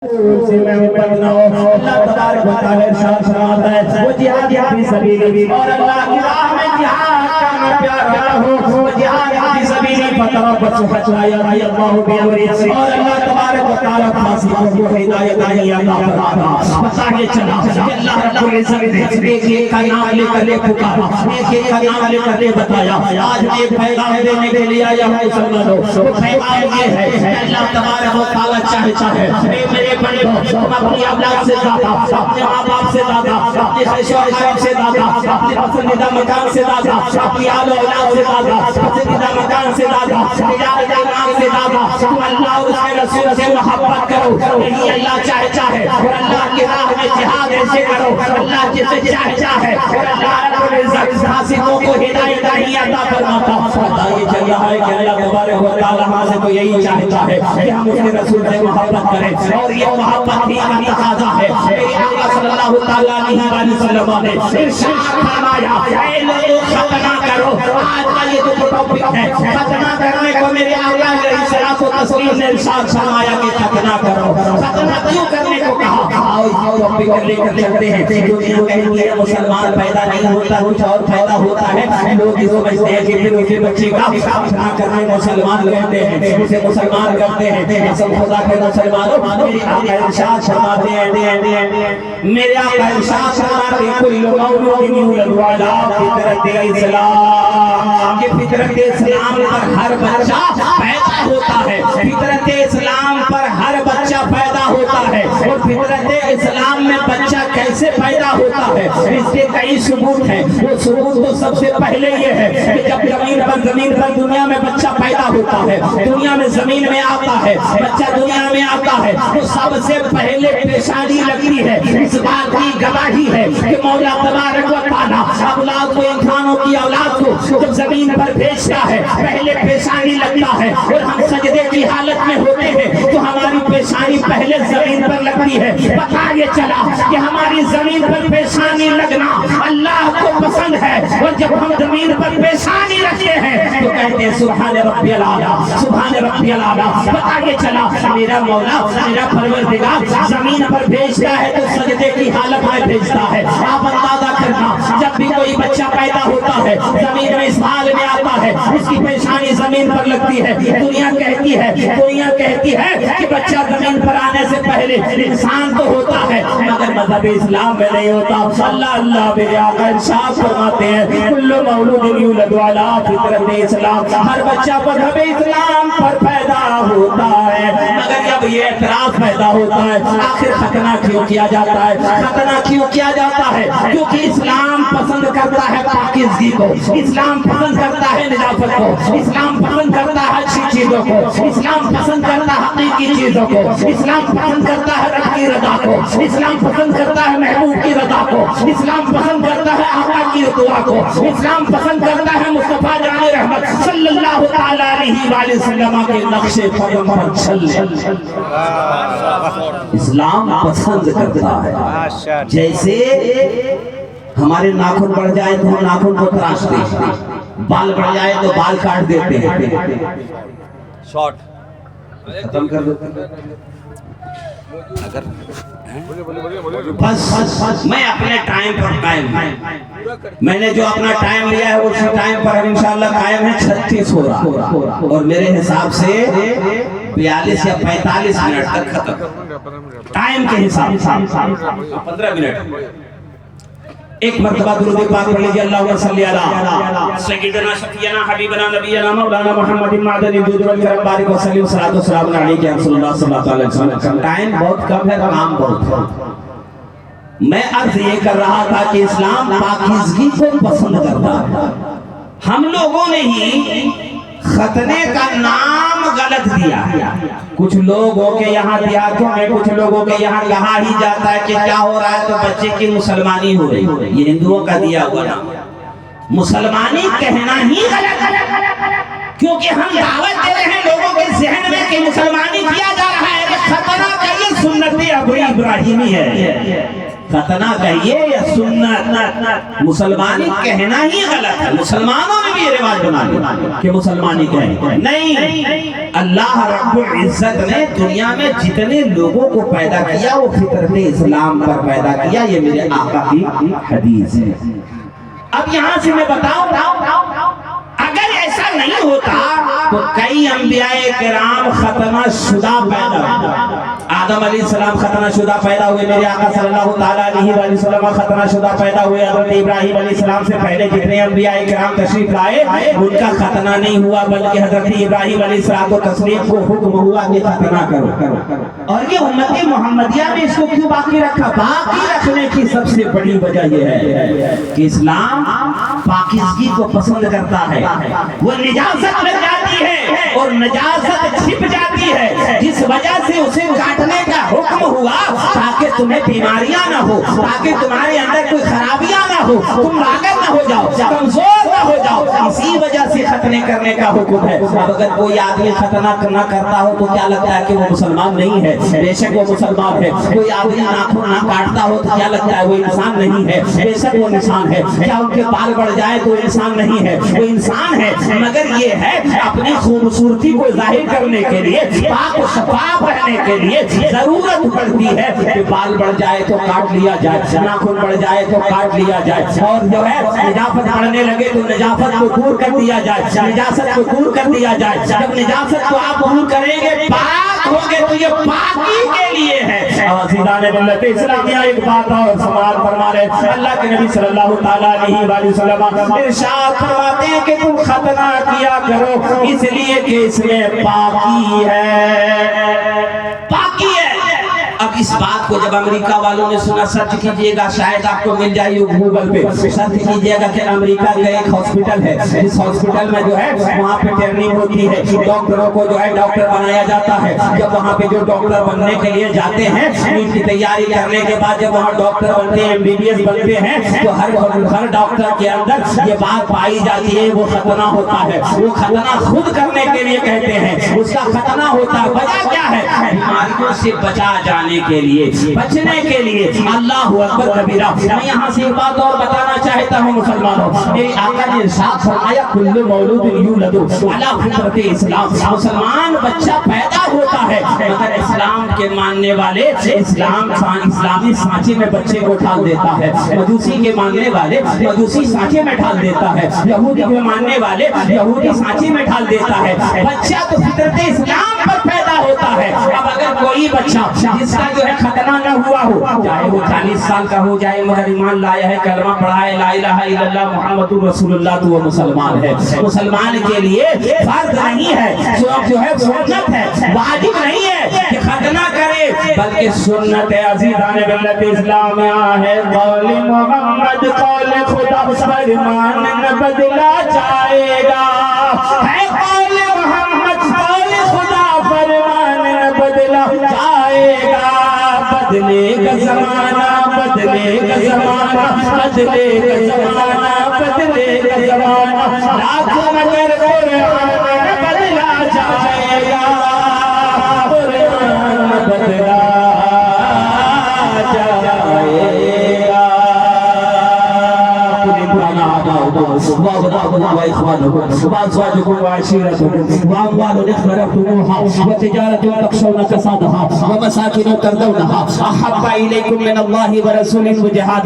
سے میں امت نہ ہو۔ اللہ تبارک و تعالی ارشاد فرماتا ہے وہ جہاد فی سبیل اور اللہ کی راہ میں جہاد کرنا پیارا ہو، وہ جہاد فی سبیل فتربصوا حتی یأتی اللہ بأمرہ، اور اللہ تبارک و تعالی فاسقوں کو ہدایت نہیں عطا فرماتا۔ بتا کے چلا کہ اللہ رب العزت نے ایک ایک کا نام لے کر پکارا، ایک ایک کا نام لے کر بتایا۔ آج میں ایک پیغام دینے کے لیے آیا ہوں مسلمانوں، وہ پیغام یہ ہے کہ اللہ تبارک و تعالی چاہتا ہے میرے بندوں تم اپنی اولاد سے زیادہ، اپنے ماں باپ سے زیادہ، اپنے خواہش و شوق سے زیادہ، اپنے پسندیدہ مکان سے زیادہ، اپنی آل و اولاد سے زیادہ، پسندیدہ مکان سے زیادہ، تجارت ایمان سے زیادہ تم اللہ اور اس کے رسول سے محبت کرو۔ یہی اللہ چاہتا ہے، اور اللہ کی راہ میں جہاد ایسے کرو اللہ جسے چاہتا ہے، اور اللہ رب العزت فاسقوں کو ہدایت نہیں عطا فرماتا۔ پتہ یہ چل رہا ہے کہ اللہ تبارک و تعالی ہمیں سے تو یہی چاہتا ہے کہ ہم اس کے رسول سے محبت کریں، اور یہ محبت ہی کا تقاضا ہے۔ میرے آقا صلی اللہ تعالی علیہ وسلم نے ارشاد فرمایا اے لوگوں ختنہ کرو۔ آج کا یہ جو ٹاپک ہے ختنہ کرنے کو میرے آقا علیہ الصلوۃ والتسلیم نے ارشاد فرمایا کہ ختنہ کرو۔ ختنہ کیوں کرنے کو کہا؟ آؤ اس ٹاپک لے کر چلتے ہیں۔ دنیا کہتی ہے مسلمان پیدا نہیں ہوتا، کچھ اور پیدا ہوتا ہے۔ لوگ یہ سمجھتے ہیں کہ پھر اسے بچے کا ختنہ کرنے مسلمان کہتے ہیں، اسے مسلمان کرتے ہیں۔ قسم خدا کے مسلمانوں میرے آقا ارشاد فرماتے ہیں، میرے آقا ارشاد فرماتے ہیں کل مولود یولد علی فطرت اسلام، کہ فطرت اسلام پر ہر بچہ پیدا ہوتا ہے، فطرت اسلام پر ہر بچہ پیدا ہوتا ہے۔ اور فطرت اسلام میں بچہ کیسے پیدا ہوتا ہے اس کے کئی ثبوت ہیں۔ وہ ثبوت تو سب سے پہلے یہ ہے کہ جب زمین پر دنیا میں بچہ پیدا ہوتا ہے، دنیا میں زمین میں آتا ہے، بچہ دنیا میں آتا ہے تو سب سے پہلے پیشانی لگتی ہے۔ اس بات کی گواہی ہے کہ مولا تبارک و تعالی اولاد کو، انسانوں کی اولاد کو جب زمین پر بھیجتا ہے پہلے پیشانی لگتا ہے، اور ہم سجدے کی حالت میں ہوتے ہیں تو ہماری پیشانی پہلے زمین پر لگتی ہے۔ پتہ یہ چلا کہ ہماری زمین پر پیشانی لگنا اللہ کو پسند ہے، اور جب ہم زمین پر پیشانی رکھتے ہیں تو کہتے ہیں سبحان ربی الاعلیٰ، سبحان ربی الاعلیٰ۔ پتہ یہ چلا میرا مولا، میرا پروردگار زمین پر بھیجتا ہے تو سجدے کی حالت میں بھیجتا ہے۔ آپ اندازہ کرنا جب بھی کوئی بچہ پیدا ہوتا ہے زمین میں اس حال میں آتا ہے، اس کی پیشانی زمین پر لگتی ہے۔ دنیا کہتی ہے کہ بچہ زمین پر آنے سے پہلے انسان تو ہوتا ہے مگر مذہب اسلام میں نہیں ہوتا۔ اللہ میرے آقا ارشاد فرماتے ہیں کل مولود یولد علی فطرت اسلام، ہر بچہ مذہب اسلام پر پیدا ہوتا ہے۔ مگر جب یہ اعتراض پیدا ہوتا ہے آخر ختنہ کیوں کیا جاتا ہے؟ ختنہ کیوں کیا جاتا ہے؟ کیونکہ اسلام پسند کرتا ہے پاکیزگی کو، اسلام پسند کرتا ہے نظافت کو، اسلام پسند کرتا ہے اچھی چیزوں کو، اسلام پسند کرتا ہے حقیقی چیزوں کو، اسلام پسند کرتا ہے رب کی رضا کو، اسلام پسند کرتا ہے محبوب کی رضا کو، اسلام پسند کرتا ہے آقا کی دعا کو، اسلام پسند کرتا ہے مصطفیٰ جان رحمت صلی اللہ تعالی علیہ وآلہ وسلم کے نقش قدم پر چلنے۔ اسلام پسند کرتا ہے۔ جیسے ہمارے ناخن بڑھ جائے تو ہم ناخن کو تراشتے ہیں، بال بڑھ جائے تو بال کاٹ دیتے ہیں، شارٹ ختم کر دیتے ہیں۔ بس میں اپنے ٹائم پر قائم ہوں، میں نے جو اپنا ٹائم لیا ہے اسی ٹائم پر انشاءاللہ قائم ہے۔ 36 ہو رہا اور میرے حساب سے 42 یا 45 منٹ تک ختم، ٹائم کے حساب سے 15 منٹ۔ ایک مرتبہ درود پاک پڑھ لیجیے، اللہم صلی علی سیدنا شفیعنا حبیبنا نبینا مولانا محمد معدن الجود والکرم بارک وسلم صلاۃ و سلام علیک یا رسول اللہ صلی اللہ علیہ وسلم۔ ٹائم بہت کم ہے، کام بہت ہے۔ میں عرض یہ کر رہا تھا کہ اسلام پاکیزگی کو پسند کرتا ہے۔ ہم لوگوں نے ہی ختنے کا نام غلط دیا، کچھ لوگوں کے یہاں دیہاتوں میں، کچھ لوگوں کے یہاں کہا ہی جاتا ہے کہ کیا ہو رہا ہے تو بچے کی مسلمانی ہو رہی ہے۔ یہ ہندوؤں کا دیا ہوا نام، مسلمانی کہنا ہی غلط ہے۔ کیونکہ ہم دعوت دے رہے ہیں لوگوں کے ذہن میں کہ مسلمانی کیا جا رہا ہے، ختنہ کہیے سنت ابو ابراہیمی ہے، ختنہ کہیے یا سنت، مسلمانی کہنا ہی غلط ہے، مسلمانوں نے بھی یہ رواج بنا لیا کہ مسلمانی کہیں، نہیں، اللہ رب العزت نے دنیا میں جتنے لوگوں کو پیدا کیا وہ فطرت اسلام پر پیدا کیا، یہ میرے آقا کی حدیث ہے۔ اب یہاں سے میں بتاؤں اگر ایسا نہیں ہوتا تو کئی انبیاء کرام ختنہ شدہ پیدا ہوئے، آدم علیہ السلام ختنہ شدہ پیدا ہوئے، میرے آقا صلی اللہ تعالیٰ علیہ وسلم ختنہ شدہ پیدا ہوئے، حضرت ابراہیم علیہ السلام سے پہلے جتنے انبیاء کرام تشریف لائے ان کا ختنہ نہیں ہوا، بلکہ حضرت ابراہیم علیہ السلام کو تسلیم کو حکم ہوا کہ ختنہ کرو۔ اور یہ امت محمدیہ میں اس کو کیوں باقی رکھا؟ باقی رکھنے کی سب سے بڑی وجہ یہ ہے کہ اسلام پاکیزگی کو پسند کرتا ہے، وہ نجاست میں جاتی ہے اور نجاست چھپ جاتی ہے، جس وجہ سے اسے کاٹنے کا حکم ہوا تاکہ تمہیں بیماریاں نہ ہو، تاکہ تمہارے اندر کوئی خرابیاں نہ ہو، تم لاغر نہ ہو جاؤ، کمزور نہ ہو جاؤ، اسی وجہ سے ختنے کرنے کا حکم ہے۔ اب اگر کوئی آدمی ختنہ نہ کرتا ہو تو کیا لگتا ہے کہ وہ مسلمان نہیں ہے؟ بے شک وہ مسلمان ہے۔ کوئی آدمی ناخن نہ کاٹتا ہو تو کیا لگتا ہے وہ انسان نہیں ہے؟ بے شک وہ انسان ہے۔ کیا ان کے بال بڑھ جائے تو انسان نہیں ہے؟ وہ انسان ہے، مگر یہ ہے اپنی خوبصورتی کو ظاہر کرنے کے لیے، پاک و شفاف رہنے کے لیے ضرورت پڑتی ہے کہ بال بڑھ جائے تو کاٹ لیا جائے، ناخن بڑھ جائے تو کاٹ لیا جائے، اور جو ہے نجاست بڑھنے لگے تو نجاست کو دور کر دیا جائے، نجاست کو دور کر دیا جائے۔ جب نجاست کو آپ دور کریں گے پاک ہوں گے تو یہ پاکی کے لیے ہے۔ عزیزان ملت اسلامیہ ایک بات اور سماعت فرما رہے، اللہ کے نبی صلی اللہ تعالیٰ علیہ وآلہ وسلم ارشاد فرماتے ہیں کہ تم ختنہ کیا کرو اس لیے کہ اس میں پاکی ہے، پاکی ہے۔ اب اس بات کو جب امریکہ والوں نے سنا، سرچ کیجئے گا، شاید آپ کو مل جائے گوگل پہ، سرچ کیجئے گا کہ امریکہ کا ایک ہاسپٹل ہے، اس ہاسپٹل میں جو ہے وہاں پہ ٹریننگ ہوتی ہے، ڈاکٹروں کو جو ہے ڈاکٹر بنایا جاتا ہے۔ جب وہاں پہ جو ڈاکٹر بننے کے لیے جاتے ہیں، ان کی تیاری کرنے کے بعد جب وہاں ڈاکٹر بنتے ہیں، MBBS بنتے ہیں، تو ہر ڈاکٹر کے اندر یہ بات پائی جاتی ہے وہ ختنہ ہوتا ہے۔ وہ ختنہ خود کرنے کے لیے کہتے ہیں، اس کا ختنہ ہوتا ہے۔ وجہ کیا ہے؟ بیماریوں سے بچا جانے کے لیے، بچنے کے لیے۔ اللہ اکبر کبیرہ۔ میں یہاں سے ایک بات اور بتانا چاہتا ہوں مسلمانوں، میرے آقا نے ارشاد فرمایا کل مولود یولد علی فطرت اسلام، مسلمان بچہ پیدا ہوتا ہے مگر اسلام کے ماننے والے اسلامی سانچے میں بچے کو ڈال دیتا ہے، مجوسی کے ماننے والے مجوسی سانچے میں ڈال دیتا ہے، یہودی کے ماننے والے یہودی سانچے میں ڈال دیتا ہے۔ بچہ تو فطرت اسلام پر پیدا ہوتا ہے۔ اب اگر کوئی بچہ جس کا جو ہے ختنہ نہ ہوا ہو، چاہے وہ 40 سال کا ہو جائے مگر ایمان لایا ہے، کلمہ پڑھا ہے، لا الہ الا اللہ محمد رسول اللہ، تو وہ مسلمان ہے۔ مسلمان کے لیے فرض نہیں ہے، جو ہے سنت ہے، واجب نہیں ہے کہ ختنہ کرے، بلکہ سنت ہے۔ عزیزان ملت اسلامیہ ہے قول محمد قول خدا، فرمان نہ بدلا جائے گا، ہے قول محمد قول خدا، فرمان نہ بدلا جائے گا۔ بدلے گا زمانہ، بدلے گا زمانہ، بدلے گا زمانہ، بدلے گا زمانہ، لاکھوں مگر قرآن بدلا جائے گا، قرآن بدلا جائے گا۔ وإخوانكم وأزواجكم وعشيرتكم وأموال اقترفتموها وتجارة تخشون كسادها ومساكن ترضونها أحب إليكم من الله ورسوله وجهاد